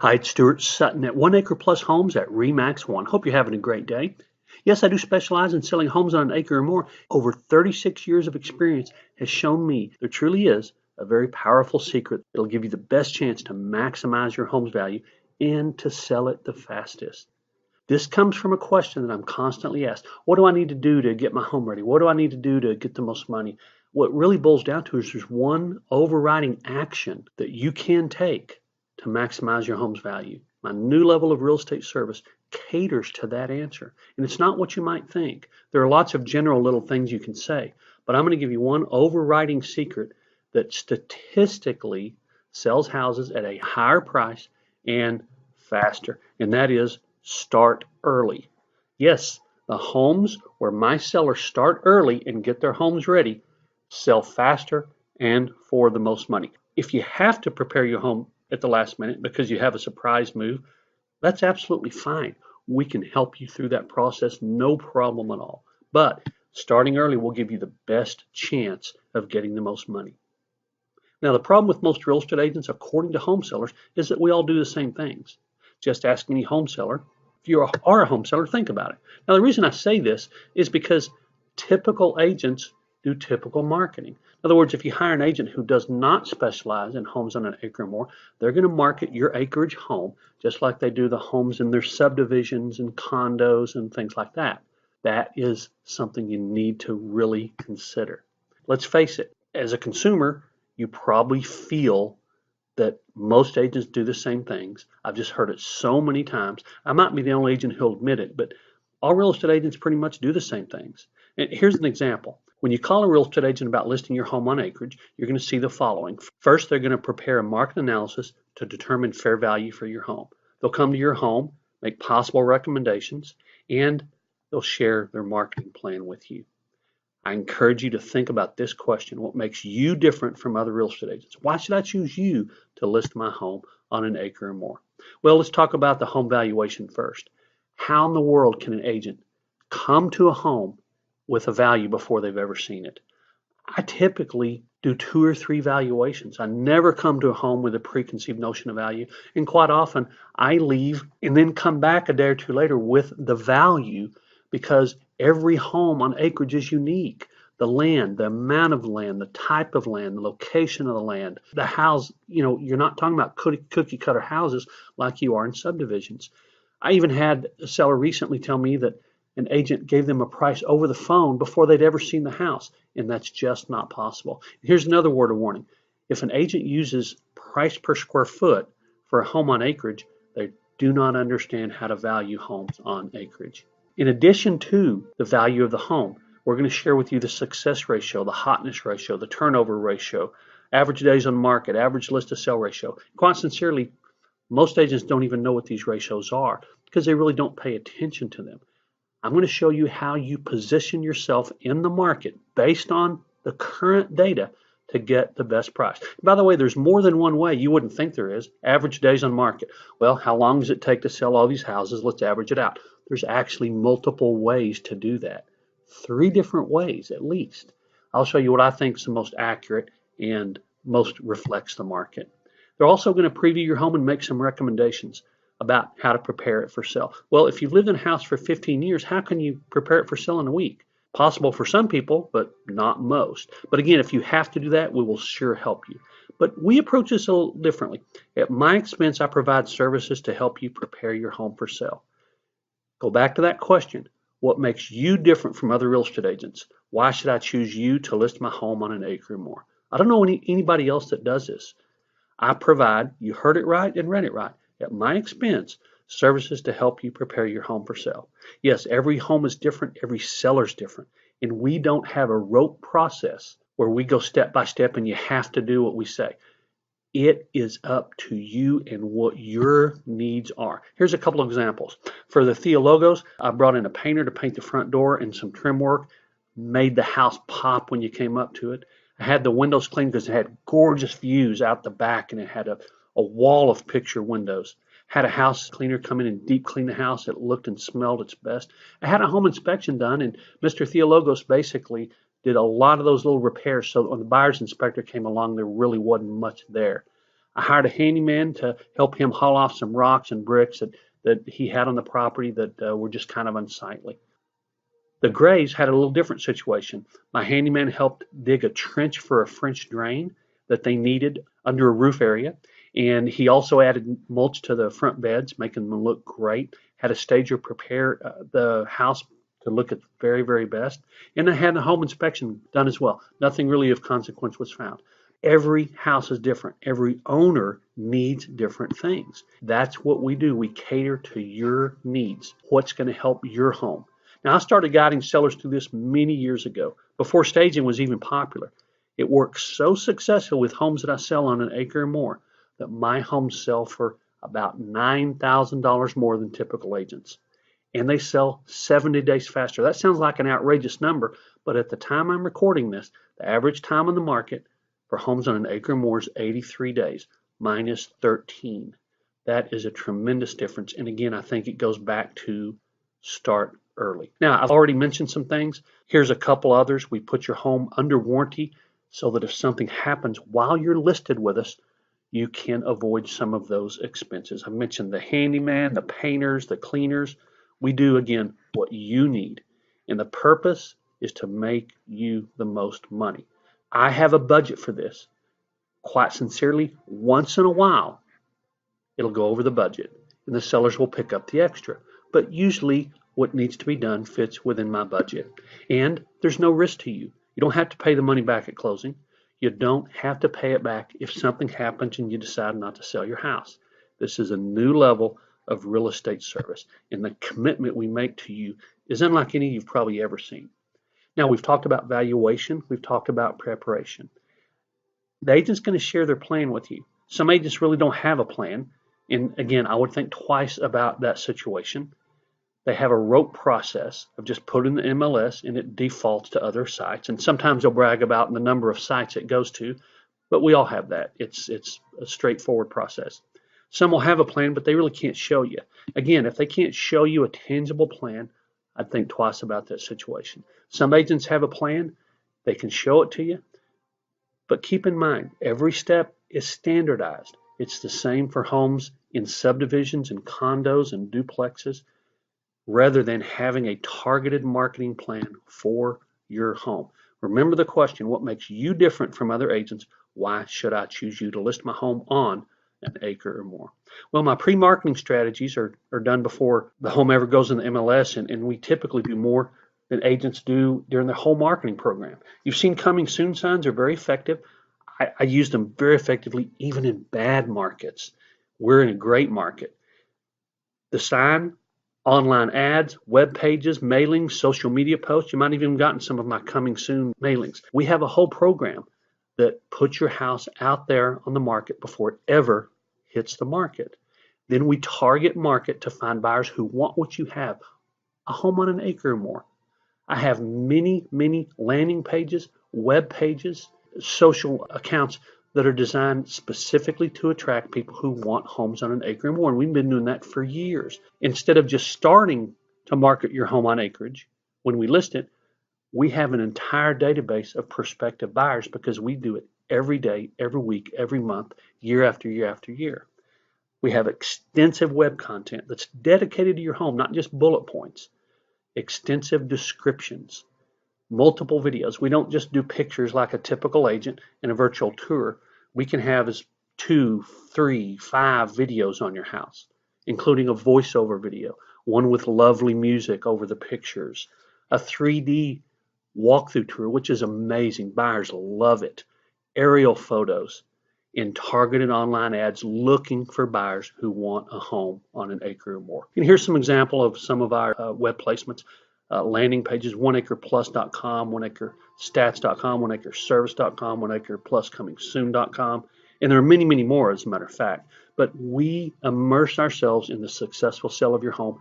Hi, it's Stuart Sutton at 1 Acre Plus Homes at REMAX 1. Hope you're having a great day. Yes, I do specialize in selling homes on an acre or more. Over 36 years of experience has shown me there truly is a very powerful secret that'll give you the best chance to maximize your home's value and to sell it the fastest. This comes from a question that I'm constantly asked. What do I need to do to get my home ready? What do I need to do to get the most money? What really boils down to is there's one overriding action that you can take to maximize your home's value. My new level of real estate service caters to that answer. And it's not what you might think. There are lots of general little things you can say, but I'm going to give you one overriding secret that statistically sells houses at a higher price and faster. And that is start early. Yes, the homes where my sellers start early and get their homes ready sell faster and for the most money. If you have to prepare your home at the last minute because you have a surprise move, that's absolutely fine. We can help you through that process, no problem at all. But starting early will give you the best chance of getting the most money. Now, the problem with most real estate agents, according to home sellers, is that we all do the same things. Just ask any home seller. If you are a home seller, think about it. Now, the reason I say this is because typical agents do typical marketing. In other words, if you hire an agent who does not specialize in homes on an acre or more, they're going to market your acreage home just like they do the homes in their subdivisions and condos and things like that. That is something you need to really consider. Let's face it, as a consumer, you probably feel that most agents do the same things. I've just heard it so many times. I might be the only agent who'll admit it, but all real estate agents pretty much do the same things. And here's an example. When you call a real estate agent about listing your home on acreage, you're going to see the following. First, they're going to prepare a market analysis to determine fair value for your home. They'll come to your home, make possible recommendations, and they'll share their marketing plan with you. I encourage you to think about this question. What makes you different from other real estate agents? Why should I choose you to list my home on an acre or more? Well, let's talk about the home valuation first. How in the world can an agent come to a home with a value before they've ever seen it? I typically do 2 or 3 valuations. I never come to a home with a preconceived notion of value. And quite often I leave and then come back a day or two later with the value because every home on acreage is unique. The land, the amount of land, the type of land, the location of the land, the house, you're not talking about cookie cutter houses like you are in subdivisions. I even had a seller recently tell me that an agent gave them a price over the phone before they'd ever seen the house, and that's just not possible. Here's another word of warning. If an agent uses price per square foot for a home on acreage, they do not understand how to value homes on acreage. In addition to the value of the home, we're going to share with you the success ratio, the hotness ratio, the turnover ratio, average days on market, average list to sell ratio. Quite sincerely, most agents don't even know what these ratios are because they really don't pay attention to them. I'm going to show you how you position yourself in the market based on the current data to get the best price. By the way, there's more than one way. You wouldn't think there is. Average days on market. Well, how long does it take to sell all these houses? Let's average it out. There's actually multiple ways to do that. 3 different ways at least. I'll show you what I think is the most accurate and most reflects the market. They're also going to preview your home and make some recommendations about how to prepare it for sale. Well, if you've lived in a house for 15 years, how can you prepare it for sale in a week? Possible for some people, but not most. But again, if you have to do that, we will sure help you. But we approach this a little differently. At my expense, I provide services to help you prepare your home for sale. Go back to that question. What makes you different from other real estate agents? Why should I choose you to list my home on an acre or more? I don't know anybody else that does this. I provide, you heard it right and read it right, at my expense, services to help you prepare your home for sale. Yes, every home is different, every seller's different, and we don't have a rote process where we go step by step and you have to do what we say. It is up to you and what your needs are. Here's a couple of examples. For the Theologos, I brought in a painter to paint the front door and some trim work, made the house pop when you came up to it. I had the windows cleaned because it had gorgeous views out the back and it had a wall of picture windows. Had a house cleaner come in and deep clean the house. It looked and smelled its best. I had a home inspection done, and Mr. Theologos basically did a lot of those little repairs, so when the buyer's inspector came along, there really wasn't much there. I hired a handyman to help him haul off some rocks and bricks that he had on the property that were just kind of unsightly. The Grays had a little different situation. My handyman helped dig a trench for a French drain that they needed under a roof area. And he also added mulch to the front beds, making them look great. Had a stager prepare the house to look at the very, very best. And I had a home inspection done as well. Nothing really of consequence was found. Every house is different. Every owner needs different things. That's what we do. We cater to your needs. What's going to help your home? Now, I started guiding sellers through this many years ago, before staging was even popular. It works so successful with homes that I sell on an acre or more that my homes sell for about $9,000 more than typical agents. And they sell 70 days faster. That sounds like an outrageous number, but at the time I'm recording this, the average time on the market for homes on an acre or more is 83 days, minus 13. That is a tremendous difference. And again, I think it goes back to start early. Now, I've already mentioned some things. Here's a couple others. We put your home under warranty so that if something happens while you're listed with us, you can avoid some of those expenses. I mentioned the handyman, the painters, the cleaners. We do, again, what you need. And the purpose is to make you the most money. I have a budget for this. Quite sincerely, once in a while, it'll go over the budget, and the sellers will pick up the extra. But usually, what needs to be done fits within my budget. And there's no risk to you. You don't have to pay the money back at closing. You don't have to pay it back if something happens and you decide not to sell your house. This is a new level of real estate service, and the commitment we make to you is unlike any you've probably ever seen. Now, we've talked about valuation. We've talked about preparation. The agent's going to share their plan with you. Some agents really don't have a plan. And again, I would think twice about that situation. They have a rote process of just putting the MLS and it defaults to other sites. And sometimes they'll brag about the number of sites it goes to, but we all have that. It's a straightforward process. Some will have a plan, but they really can't show you. Again, if they can't show you a tangible plan, I'd think twice about that situation. Some agents have a plan. They can show it to you. But keep in mind, every step is standardized. It's the same for homes in subdivisions and condos and duplexes, rather than having a targeted marketing plan for your home. Remember the question, what makes you different from other agents? Why should I choose you to list my home on an acre or more? Well, my pre-marketing strategies are done before the home ever goes in the MLS, and we typically do more than agents do during the whole marketing program. You've seen coming soon signs are very effective. I use them very effectively even in bad markets. We're in a great market. The sign, online ads, web pages, mailings, social media posts. You might have even gotten some of my coming soon mailings. We have a whole program that puts your house out there on the market before it ever hits the market. Then we target market to find buyers who want what you have, a home on an acre or more. I have many, many landing pages, web pages, social accounts that are designed specifically to attract people who want homes on an acre or more. And we've been doing that for years. Instead of just starting to market your home on Acreage, when we list it, we have an entire database of prospective buyers because we do it every day, every week, every month, year after year after year. We have extensive web content that's dedicated to your home, not just bullet points, extensive descriptions, multiple videos. We don't just do pictures like a typical agent in a virtual tour. We can have as 2, 3, 5 videos on your house, including a voiceover video, one with lovely music over the pictures, a 3D walkthrough tour, which is amazing. Buyers love it. Aerial photos in targeted online ads looking for buyers who want a home on an acre or more. And here's some example of some of our web placements. Landing pages, oneacreplus.com, oneacrestats.com, oneacreservice.com, oneacrepluscomingsoon.com, and there are many, many more as a matter of fact. But we immerse ourselves in the successful sale of your home.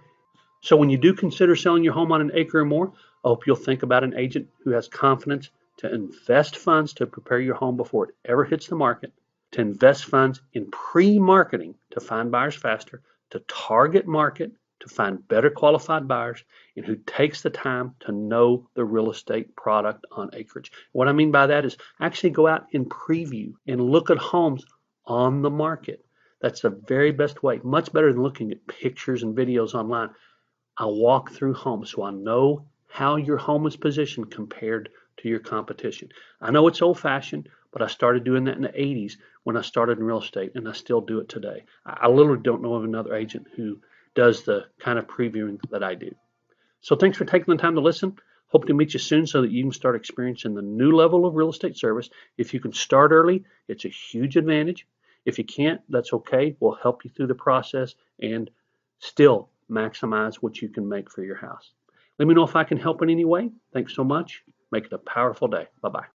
So when you do consider selling your home on an acre or more, I hope you'll think about an agent who has confidence to invest funds to prepare your home before it ever hits the market, to invest funds in pre-marketing to find buyers faster, to target market, to find better qualified buyers, and who takes the time to know the real estate product on Acreage. What I mean by that is actually go out and preview and look at homes on the market. That's the very best way, much better than looking at pictures and videos online. I walk through homes so I know how your home is positioned compared to your competition. I know it's old fashioned, but I started doing that in the 80s when I started in real estate, and I still do it today. I literally don't know of another agent who does the kind of previewing that I do. So thanks for taking the time to listen. Hope to meet you soon so that you can start experiencing the new level of real estate service. If you can start early, it's a huge advantage. If you can't, that's okay. We'll help you through the process and still maximize what you can make for your house. Let me know if I can help in any way. Thanks so much. Make it a powerful day. Bye-bye.